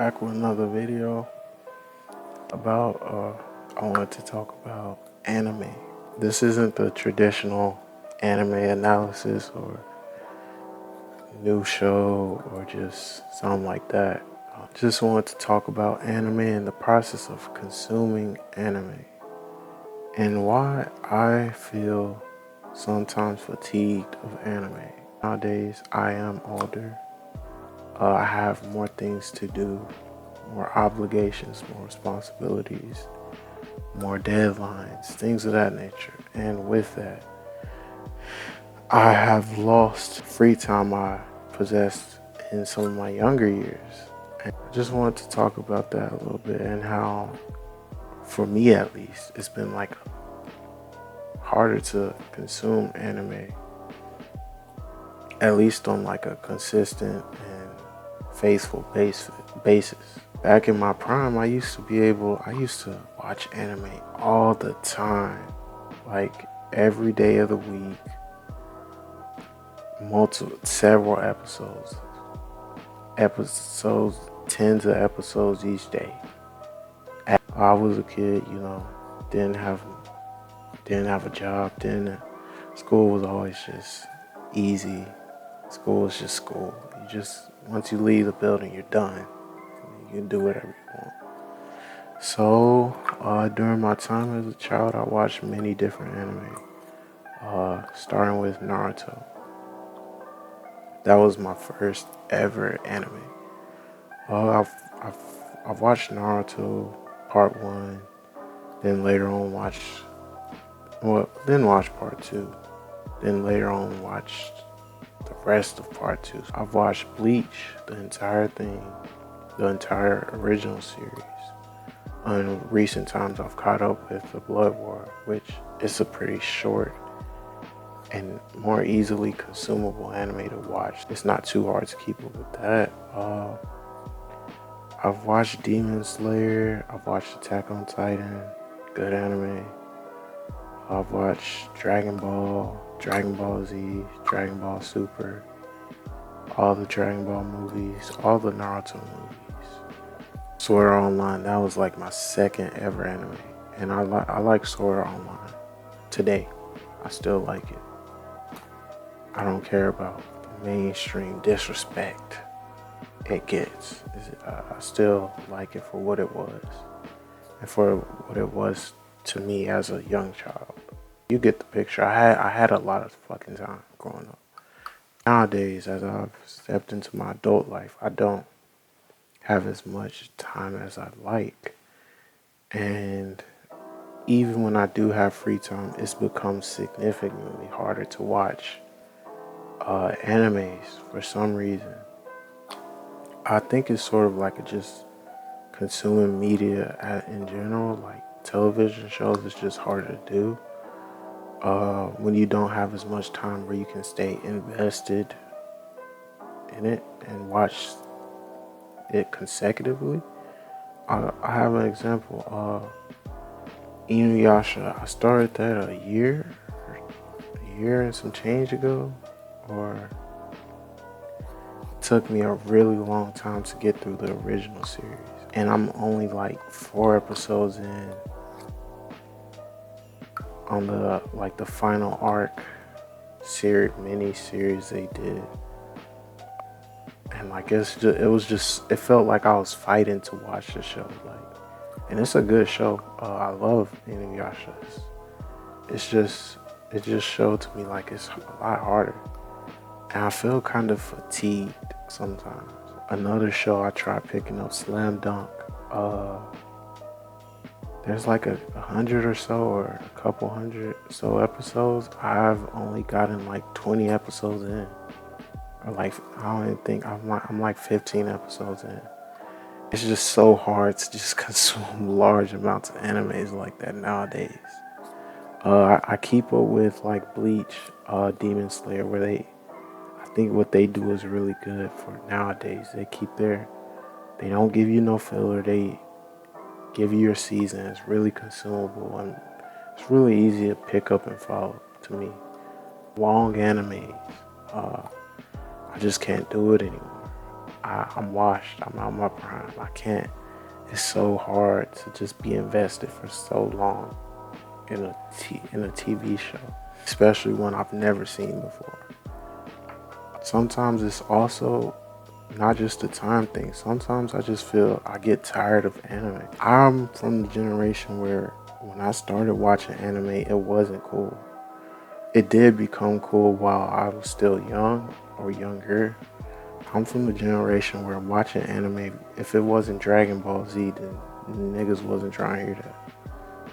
back with another video about I wanted to talk about anime. This isn't the traditional anime analysis or new show or just something like that. I just wanted to talk about anime and the process of consuming anime and why I feel sometimes fatigued of anime. Nowadays I am older. I have more things to do, more obligations, more responsibilities, more deadlines, things of that nature. And with that, I have lost free time I possessed in some of my younger years. And I just wanted to talk about that a little bit and how, for me at least, it's been like harder to consume anime, at least on like a consistent and faithful basis. Back in my prime, I used to watch anime all the time, like every day of the week, several episodes, tens of episodes each day. I was a kid, didn't have a job, school was always just easy. School is just school. Once you leave the building, you're done. You can do whatever you want. So, during my time as a child, I watched many different anime, starting with Naruto. That was my first ever anime. I've watched Naruto Part 1, then later on then watched Part 2, then later on watched the rest of Part 2. I've watched Bleach, the entire thing, the entire original series. In recent times, I've caught up with The Blood War, which is a pretty short and more easily consumable anime to watch. It's not too hard to keep up with that. I've watched Demon Slayer. I've watched Attack on Titan, good anime. I've watched Dragon Ball, Dragon Ball Z, Dragon Ball Super, all the Dragon Ball movies, all the Naruto movies. Sword Art Online, that was like my second ever anime. And I like Sword Art Online. Today, I still like it. I don't care about the mainstream disrespect it gets. I still like it for what it was. And for what it was to me as a young child. You get the picture. I had a lot of fucking time growing up. Nowadays, as I've stepped into my adult life, I don't have as much time as I'd like. And even when I do have free time, it's become significantly harder to watch animes for some reason. I think it's sort of like just consuming media in general, like television shows is just harder to do. When you don't have as much time where you can stay invested in it and watch it consecutively. I have an example. Inuyasha. I started that a year and some change ago, or it took me a really long time to get through the original series, and I'm only like 4 episodes in on the final arc mini series they did. And like it felt like I was fighting to watch the show, and it's a good show. I love Inuyasha. It just showed to me like it's a lot harder, and I feel kind of fatigued sometimes. Another show I tried picking up, Slam Dunk. There's like 100 or so, or a couple hundred so episodes. I've only gotten like 20 episodes in. Or like, I don't even think I'm like 15 episodes in. It's just so hard to just consume large amounts of animes like that nowadays. I keep up with like Bleach, Demon Slayer, I think what they do is really good for nowadays. They don't give you no filler. They give you your season. It's really consumable and it's really easy to pick up and follow to me. Long animes. I just can't do it anymore. I'm washed. I'm out my prime. I can't. It's so hard to just be invested for so long in a TV show, especially one I've never seen before. Sometimes it's also not just a time thing. Sometimes I just feel I get tired of anime. I'm from the generation where when I started watching anime, it wasn't cool. It did become cool while I was still young or younger. I'm from the generation where watching anime, if it wasn't Dragon Ball Z, then niggas wasn't trying to hear that.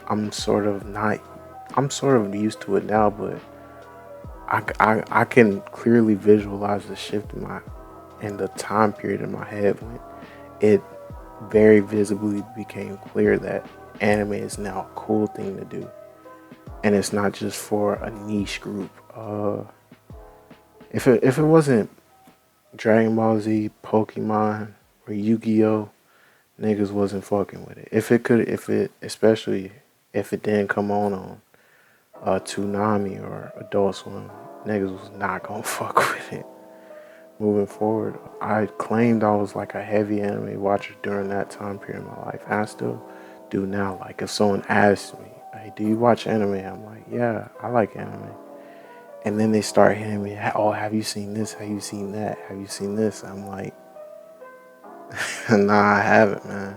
I'm sort of not, I'm sort of used to it now, but I can clearly visualize the shift in the time period in my head when it very visibly became clear that anime is now a cool thing to do. And it's not just for a niche group. If it wasn't Dragon Ball Z, Pokemon, or Yu-Gi-Oh, niggas wasn't fucking with it. Especially if it didn't come on Toonami or Adult Swim, niggas was not gonna fuck with it. Moving forward, I claimed I was like a heavy anime watcher during that time period in my life. And I still do now. Like if someone asks me, "Hey, do you watch anime?" I'm like, "Yeah, I like anime." And then they start hitting me, "Oh, have you seen this? Have you seen that? Have you seen this?" I'm like, "Nah, I haven't, man."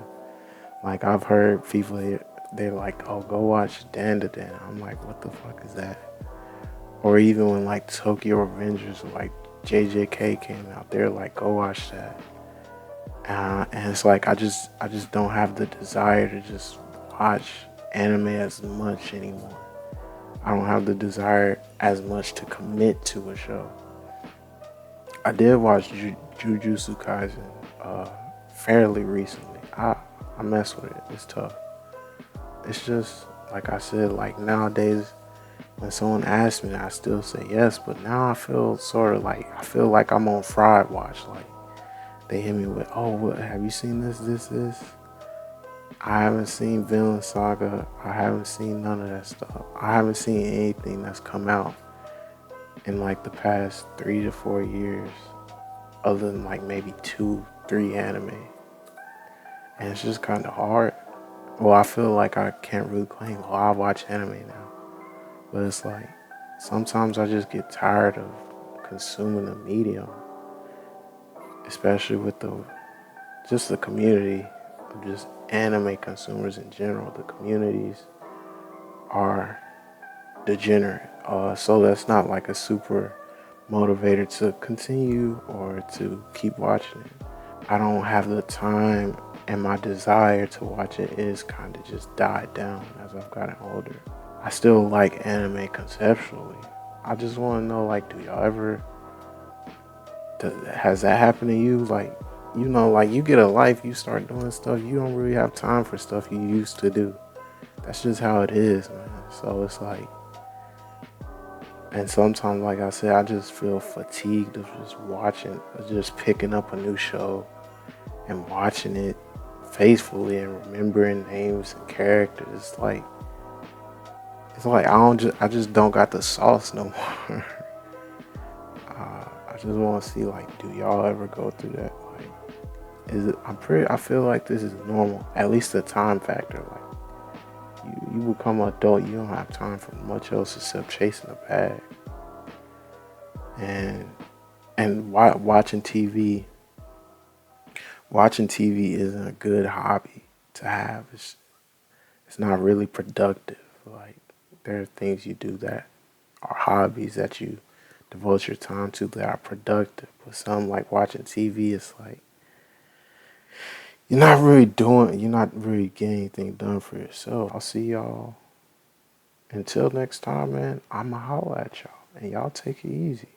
Like I've heard people they're like, "Oh, go watch Dan to Dan." I'm like, "What the fuck is that?" Or even when like Tokyo Revengers or like JJK came out, they're like, "Go watch that." And it's like I just don't have the desire to just watch anime as much anymore. I don't have the desire as much to commit to a show. I did watch Jujutsu Kaisen fairly recently. I mess with it. It's tough. It's just like I said. Like nowadays, when someone asks me, I still say yes. But now I feel sort of like I feel like I'm on Fried Watch. Like they hit me with, "Oh, what, have you seen this? This?" I haven't seen Villain Saga. I haven't seen none of that stuff. I haven't seen anything that's come out in like the past 3 to 4 years, other than like maybe two, three anime. And it's just kind of hard. Well, I feel like I can't really claim, "Oh, I watch anime now." But it's like sometimes I just get tired of consuming the medium, especially with the community of just anime consumers in general. The communities are degenerate. So that's not like a super motivator to continue or to keep watching it. I don't have the time, and my desire to watch it is kind of just died down as I've gotten older. I still like anime conceptually. I just want to know, like, do y'all ever, has that happened to you? Like, like you get a life, you start doing stuff, you don't really have time for stuff you used to do. That's just how it is, man. So it's like, and sometimes, like I said, I just feel fatigued of just watching, of just picking up a new show and watching it faithfully and remembering names and characters. It's like I just don't got the sauce no more. I just want to see, like, do y'all ever go through that? Like, I feel like this is normal. At least the time factor. Like, you become an adult, you don't have time for much else except chasing a bag. And watching TV isn't a good hobby to have. It's not really productive. Like, there are things you do that are hobbies that you devote your time to that are productive. But some, like watching TV, it's like you're not really getting anything done for yourself. I'll see y'all until next time, man. I'ma holla at y'all, and y'all take it easy.